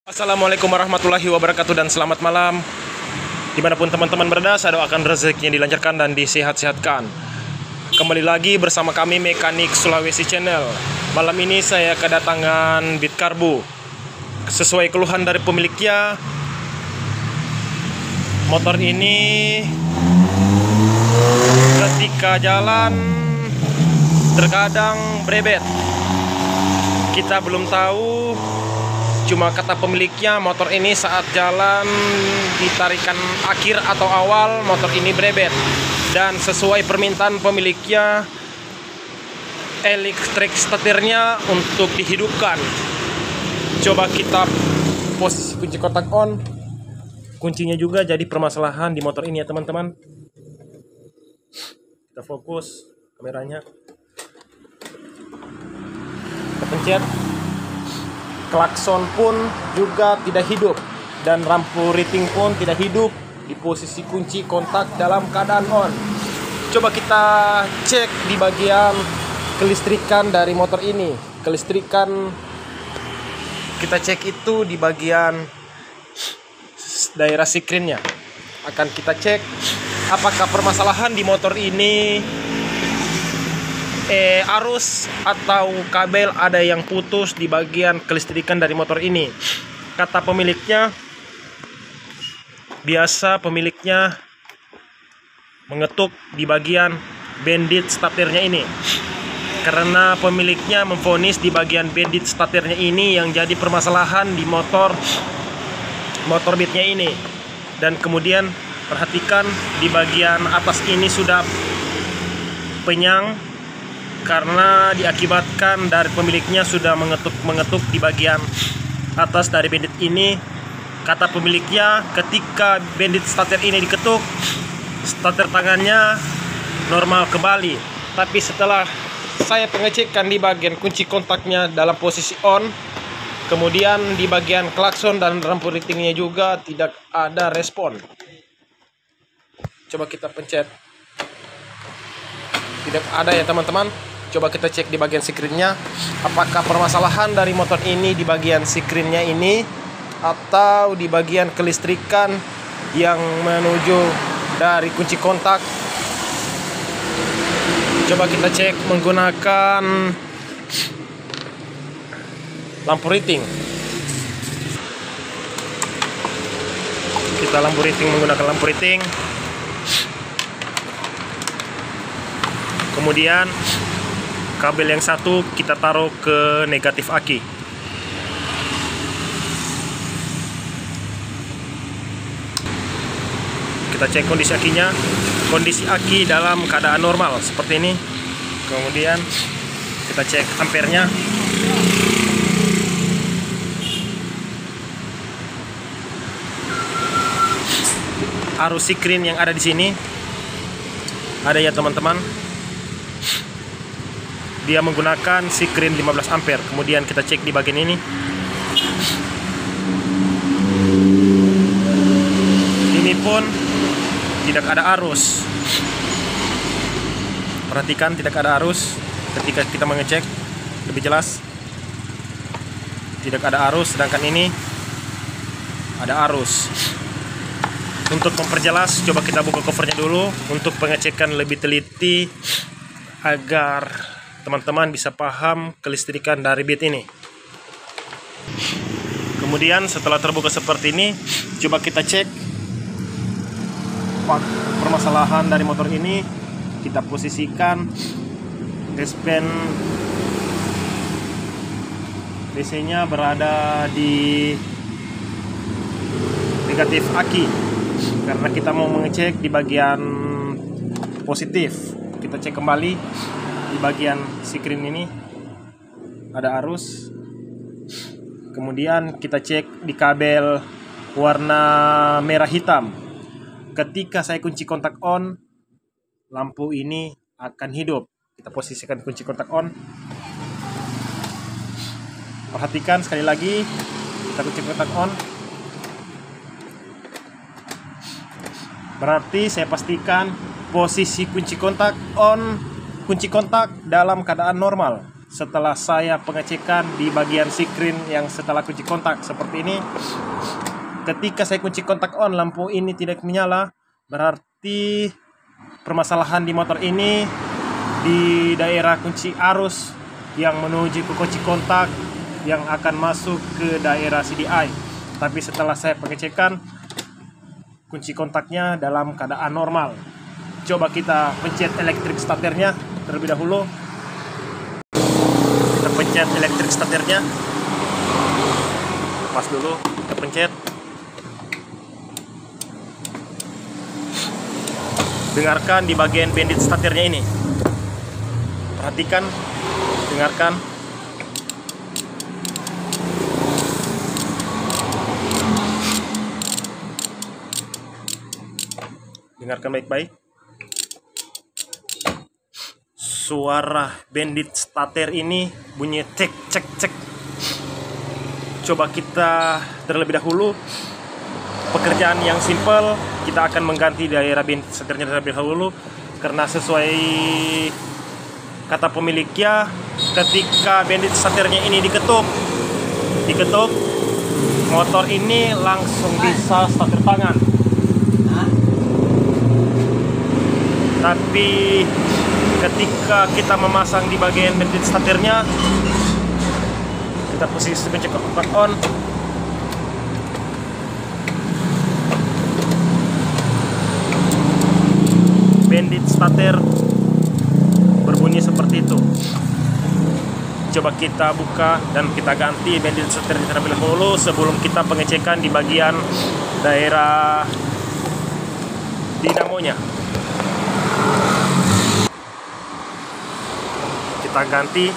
Assalamualaikum warahmatullahi wabarakatuh dan selamat malam. Dimanapun teman-teman berada, saya doakan rezekinya dilancarkan dan disehat-sehatkan. Kembali lagi bersama kami Mekanik Sulawesi Channel. Malam ini saya kedatangan bit karbu. Sesuai keluhan dari pemiliknya, motor ini ketika jalan terkadang brebet. Kita belum tahu, cuma kata pemiliknya motor ini saat jalan di tarikan akhir atau awal motor ini brebet. Dan sesuai permintaan pemiliknya, elektrik setirnya untuk dihidupkan. Coba kita posisi kunci kontak on. Kuncinya juga jadi permasalahan di motor ini ya teman-teman. Kita fokus kameranya. Kita pencet. Klakson pun juga tidak hidup dan lampu rating pun tidak hidup di posisi kunci kontak dalam keadaan on. Coba kita cek di bagian kelistrikan dari motor ini. Kelistrikan kita cek itu di bagian daerah sikrinnya. Akan kita cek apakah permasalahan di motor ini arus atau kabel ada yang putus di bagian kelistrikan dari motor ini. Kata pemiliknya, biasa pemiliknya mengetuk di bagian bandit statirnya ini, karena pemiliknya memvonis di bagian bandit statirnya ini yang jadi permasalahan di motor bitnya ini. Dan kemudian perhatikan di bagian atas ini sudah penyang, karena diakibatkan dari pemiliknya sudah mengetuk di bagian atas dari bandit ini. Kata pemiliknya, ketika bandit starter ini diketuk, starter tangannya normal kembali. Tapi setelah saya pengecekan di bagian kunci kontaknya dalam posisi on, kemudian di bagian klakson dan lampu ratingnya juga tidak ada respon. Coba kita pencet. Tidak ada ya teman-teman. Coba kita cek di bagian sikrinnya, apakah permasalahan dari motor ini di bagian sikrinnya ini atau di bagian kelistrikan yang menuju dari kunci kontak. Coba kita cek menggunakan lampu rating. Kita menggunakan lampu rating. Kemudian kabel yang satu kita taruh ke negatif aki. Kita cek kondisi akinya. Kondisi aki dalam keadaan normal seperti ini. Kemudian kita cek ampernya. Arus sikrin yang ada di sini ada ya teman-teman. Dia menggunakan sikrin 15 ampere. Kemudian kita cek di bagian ini. Ini pun tidak ada arus. Perhatikan, tidak ada arus ketika kita mengecek lebih jelas. Tidak ada arus, sedangkan ini ada arus. Untuk memperjelas, coba kita buka covernya dulu untuk pengecekan lebih teliti agar teman-teman bisa paham kelistrikan dari bit ini. Kemudian setelah terbuka seperti ini, coba kita cek permasalahan dari motor ini. Kita posisikan dashband DC-nya berada di negatif aki, karena kita mau mengecek di bagian positif. Kita cek kembali di bagian sikrin ini ada arus. Kemudian kita cek di kabel warna merah hitam. Ketika saya kunci kontak on, lampu ini akan hidup. Kita posisikan kunci kontak on. Perhatikan sekali lagi, kita kunci kontak on. Berarti saya pastikan posisi kunci kontak on, kunci kontak dalam keadaan normal. setelah saya pengecekan di bagian screen yang setelah kunci kontak seperti ini. Ketika saya kunci kontak on, lampu ini tidak menyala, berarti permasalahan di motor ini di daerah kunci arus yang menuju ke kunci kontak yang akan masuk ke daerah CDI. Tapi setelah saya pengecekan, kunci kontaknya dalam keadaan normal. Coba kita pencet elektrik starternya terlebih dahulu. Kita pencet elektrik starternya. Lepas dulu, kita pencet. Dengarkan di bagian bandit starternya ini. Perhatikan, dengarkan. Dengarkan baik-baik. Suara bandit starter ini bunyi cek cek cek. Coba kita terlebih dahulu pekerjaan yang simple, kita akan mengganti daerah bandit starternya terlebih dahulu karena sesuai kata pemiliknya, ketika bandit starternya ini diketuk, motor ini langsung bisa starter tangan. Tapi ketika kita memasang di bagian bandit starternya, kita posisi kunci kontak on. Bandit starter berbunyi seperti itu. Coba kita buka dan kita ganti bandit starter terlebih dahulu sebelum kita pengecekan di bagian daerah dinamonya. Kita ganti.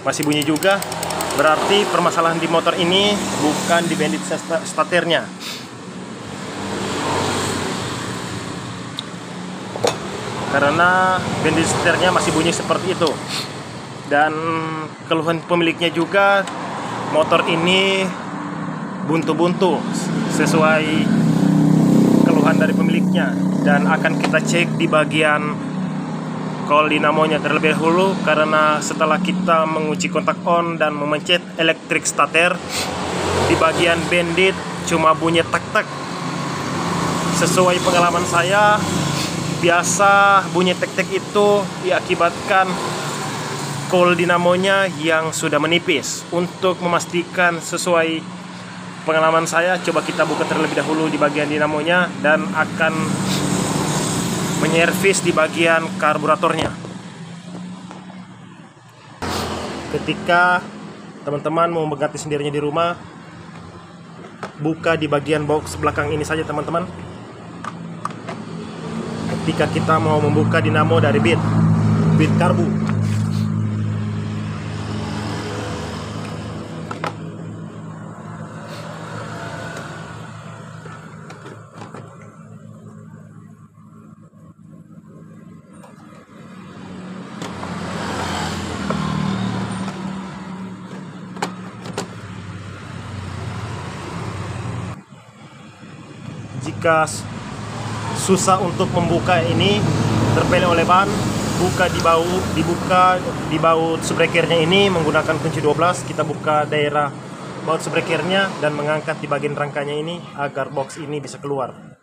Masih bunyi juga. Berarti permasalahan di motor ini bukan di bandit starternya. Karena bandit starternya masih bunyi seperti itu. Dan keluhan pemiliknya juga, motor ini buntu-buntu sesuai keluhan dari pemiliknya. Dan akan kita cek di bagian kol dinamonya terlebih dahulu, karena setelah kita mengunci kontak on dan memencet elektrik starter, di bagian bandit cuma bunyi tek-tek. Sesuai pengalaman saya, biasa bunyi tek-tek itu diakibatkan kol dinamonya yang sudah menipis. Untuk memastikan sesuai pengalaman saya, coba kita buka terlebih dahulu di bagian dinamonya dan akan menyervis di bagian karburatornya. Ketika teman-teman mau mengganti sendirinya di rumah, buka di bagian box belakang ini saja teman-teman. Ketika kita mau membuka dinamo dari bit karbu, jika susah untuk membuka ini, terpele oleh ban, dibuka di baut subrekernya ini menggunakan kunci 12. Kita buka daerah baut subrekernya dan mengangkat di bagian rangkanya ini agar box ini bisa keluar.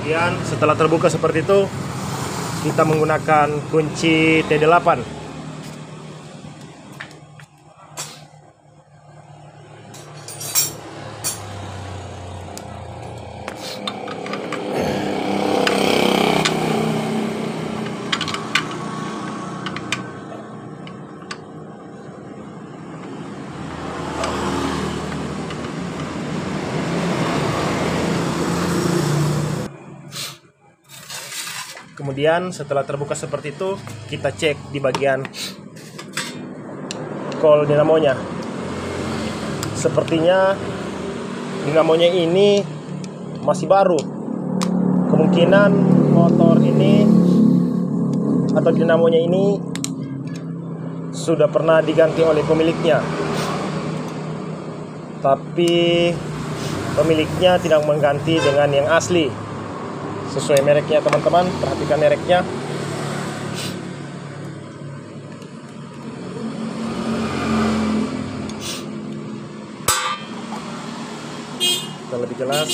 Kemudian setelah terbuka seperti itu, kita menggunakan kunci T8. Kemudian setelah terbuka seperti itu, kita cek di bagian coil dinamonya. Sepertinya dinamonya ini masih baru. Kemungkinan motor ini atau dinamonya ini sudah pernah diganti oleh pemiliknya, tapi pemiliknya tidak mengganti dengan yang asli sesuai mereknya. Teman-teman, perhatikan mereknya. Kita lebih jelas.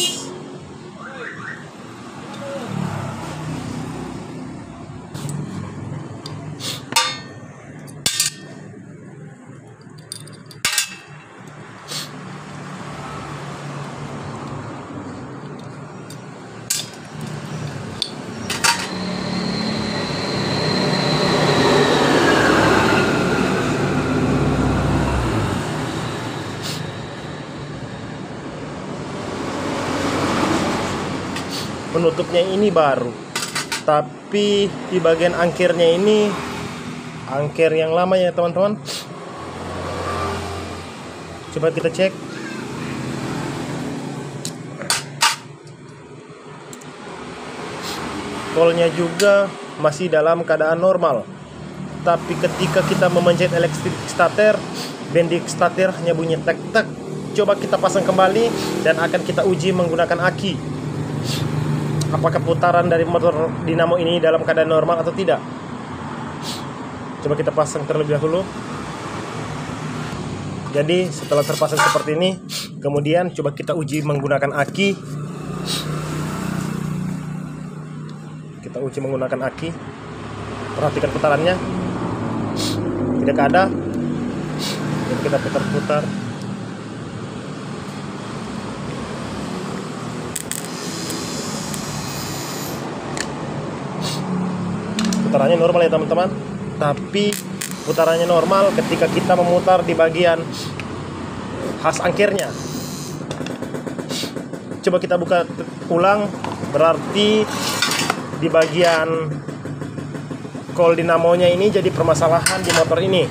Penutupnya ini baru, tapi di bagian angkirnya ini angkir yang lama ya teman-teman. Coba kita cek. Coilnya juga masih dalam keadaan normal, tapi ketika kita memencet electric starter, bendix starter hanya bunyi tek tek. Coba kita pasang kembali dan akan kita uji menggunakan aki. Apakah putaran dari motor dinamo ini dalam keadaan normal atau tidak? Coba kita pasang terlebih dahulu. Jadi setelah terpasang seperti ini, kemudian coba kita uji menggunakan aki. Kita uji menggunakan aki. Perhatikan putarannya. Tidak ada. Jadi kita putar-putar. Putarannya normal ya teman-teman, tapi putarannya normal ketika kita memutar di bagian khas angkirnya. Coba kita buka ulang, berarti di bagian coil dinamonya ini jadi permasalahan di motor ini.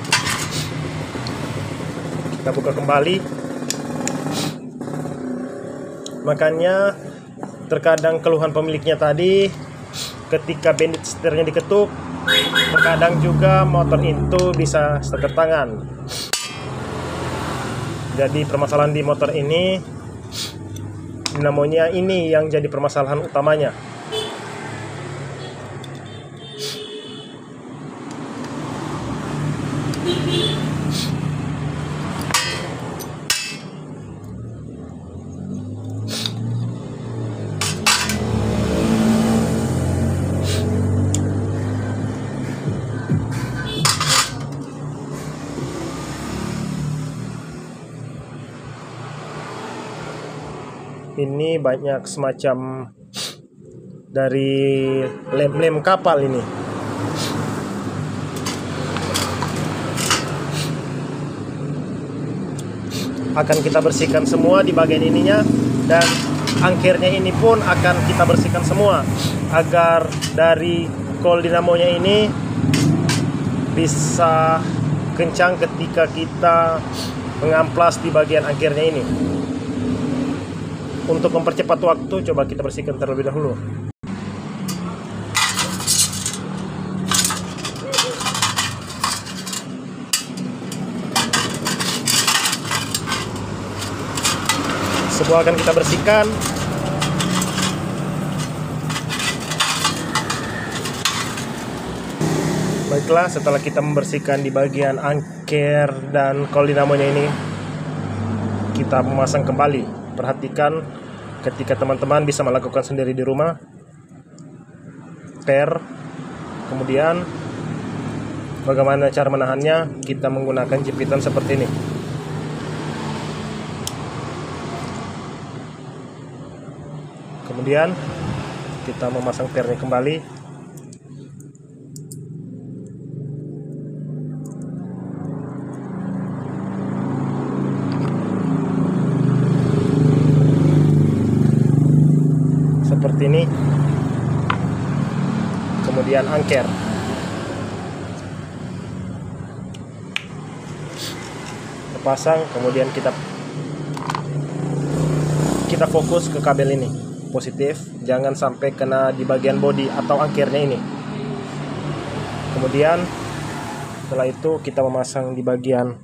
Kita buka kembali. Makanya terkadang keluhan pemiliknya tadi, ketika bendix setirnya diketuk, terkadang juga motor itu bisa starter tangan. Jadi permasalahan di motor ini, dinamonya ini yang jadi permasalahan utamanya. Ini banyak semacam dari lem-lem kapal ini. Akan kita bersihkan semua di bagian ininya, dan angkirnya ini pun akan kita bersihkan semua agar dari coil dinamonya ini bisa kencang ketika kita mengamplas di bagian angkirnya ini. Untuk mempercepat waktu, coba kita bersihkan terlebih dahulu. Semua akan kita bersihkan. Baiklah, setelah kita membersihkan di bagian angkir dan coil dinamonya ini, kita memasang kembali. Perhatikan ketika teman-teman bisa melakukan sendiri di rumah. Kemudian bagaimana cara menahannya? Kita menggunakan jepitan seperti ini. Kemudian kita memasang pernya kembali. Seperti ini. Kemudian angker. terpasang, kemudian kita fokus ke kabel ini positif, jangan sampai kena di bagian bodi atau angkirnya ini. Kemudian setelah itu kita memasang di bagian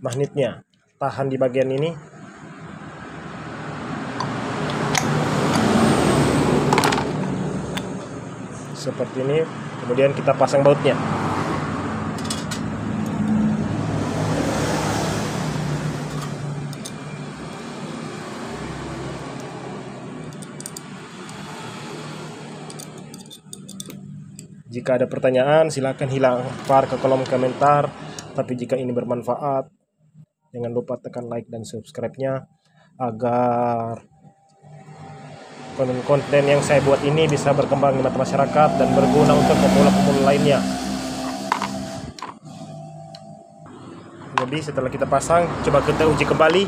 magnetnya, tahan di bagian ini. Seperti ini, kemudian kita pasang bautnya. Jika ada pertanyaan, silakan lempar ke kolom komentar. Tapi jika ini bermanfaat, jangan lupa tekan like dan subscribe-nya agar konten-konten yang saya buat ini bisa berkembang di mata masyarakat dan berguna untuk pemula-pemula lainnya. Jadi setelah kita pasang, coba kita uji kembali.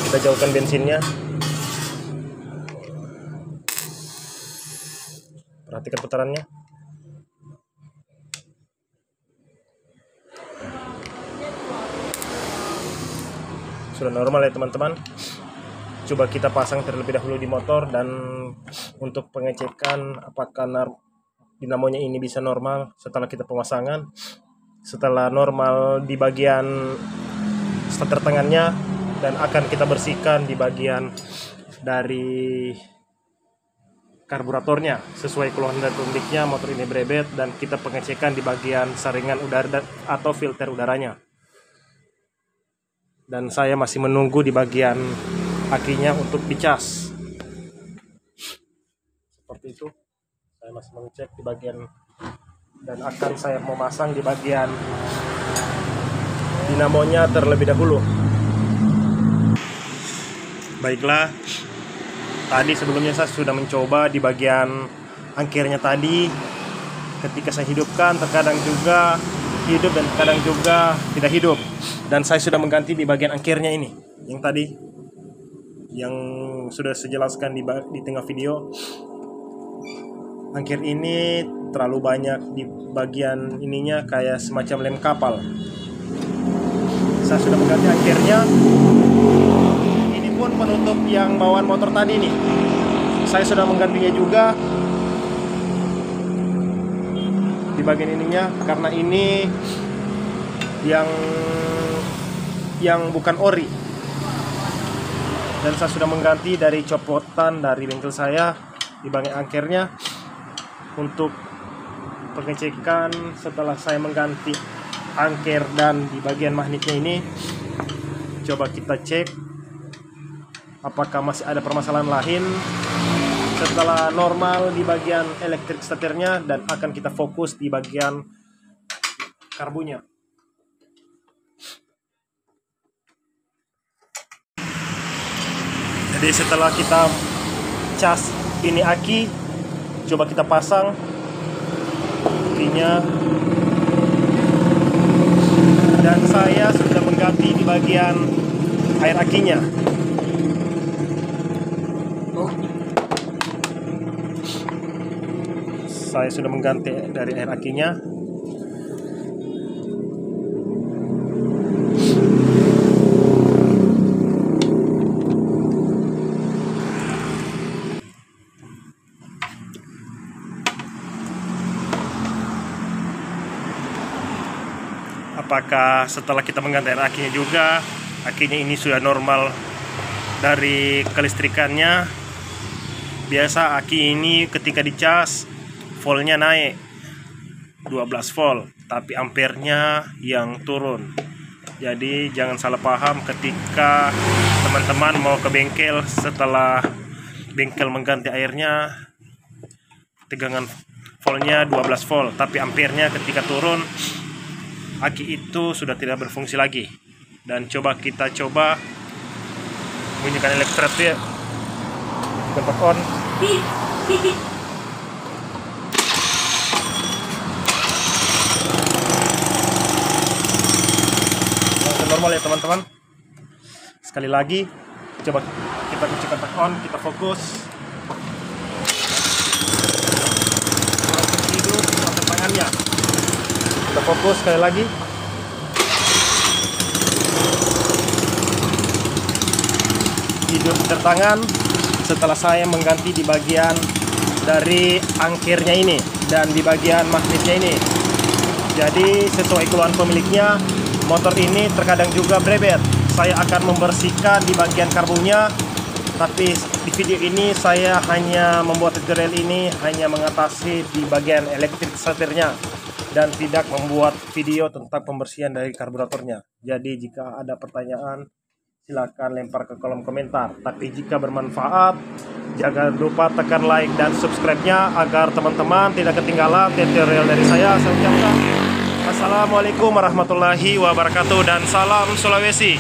Kita jauhkan bensinnya. Perhatikan putarannya. Sudah normal ya teman-teman. Coba kita pasang terlebih dahulu di motor, dan untuk pengecekan apakah dinamonya ini bisa normal setelah kita pemasangan. Setelah normal di bagian starter tangannya, dan akan kita bersihkan di bagian dari karburatornya sesuai keluhan dari pemiliknya. Motor ini berebet, dan kita pengecekan di bagian saringan udara atau filter udaranya. Dan saya masih menunggu di bagian akinya untuk dicas. Seperti itu, saya masih mengecek di bagian, dan akan saya memasang di bagian dinamonya terlebih dahulu. Baiklah, tadi sebelumnya saya sudah mencoba di bagian angkirnya tadi. Ketika saya hidupkan, terkadang juga hidup dan kadang juga tidak hidup. Dan saya sudah mengganti di bagian angkirnya ini, yang tadi, yang sudah saya jelaskan di tengah video. Angkir ini terlalu banyak di bagian ininya, kayak semacam lem kapal. Saya sudah mengganti angkirnya. Ini pun penutup yang bawaan motor tadi nih, saya sudah menggantinya juga di bagian ininya, karena ini yang bukan ori. Dan saya sudah mengganti dari copotan dari bengkel saya di bagian angkirnya. Untuk pengecekan setelah saya mengganti angkir dan di bagian magnetnya ini, coba kita cek apakah masih ada permasalahan lain. Setelah normal di bagian elektrik starternya, dan akan kita fokus di bagian karbunya. Jadi setelah kita cas ini aki, coba kita pasang akinya. Dan saya sudah mengganti di bagian air akinya. Saya sudah mengganti dari air akinya. Apakah setelah kita mengganti air akinya juga, akinya ini sudah normal dari kelistrikannya? Biasa aki ini ketika dicas, voltnya naik 12 volt, tapi ampernya yang turun. Jadi jangan salah paham ketika teman-teman mau ke bengkel, setelah bengkel mengganti airnya, tegangan voltnya 12 volt, tapi ampernya ketika turun, aki itu sudah tidak berfungsi lagi. Dan kita coba bunyikan elektrodet tempat on. Langsung normal ya teman-teman. Sekali lagi coba kita kita kunci kontak on, kita fokus. Langsung hidup sampai tangannya. Kita fokus sekali lagi. Hidup tertangan setelah saya mengganti di bagian dari angkirnya ini dan di bagian magnetnya ini. Jadi sesuai keluhan pemiliknya, motor ini terkadang juga berebet. Saya akan membersihkan di bagian karbonnya, tapi di video ini saya hanya membuat tutorial ini hanya mengatasi di bagian elektrik starternya dan tidak membuat video tentang pembersihan dari karburatornya. Jadi jika ada pertanyaan silakan lempar ke kolom komentar. Tapi jika bermanfaat, jangan lupa tekan like dan subscribe-nya agar teman-teman tidak ketinggalan tutorial dari saya. Saya ucapkan Assalamualaikum warahmatullahi wabarakatuh dan salam Sulawesi.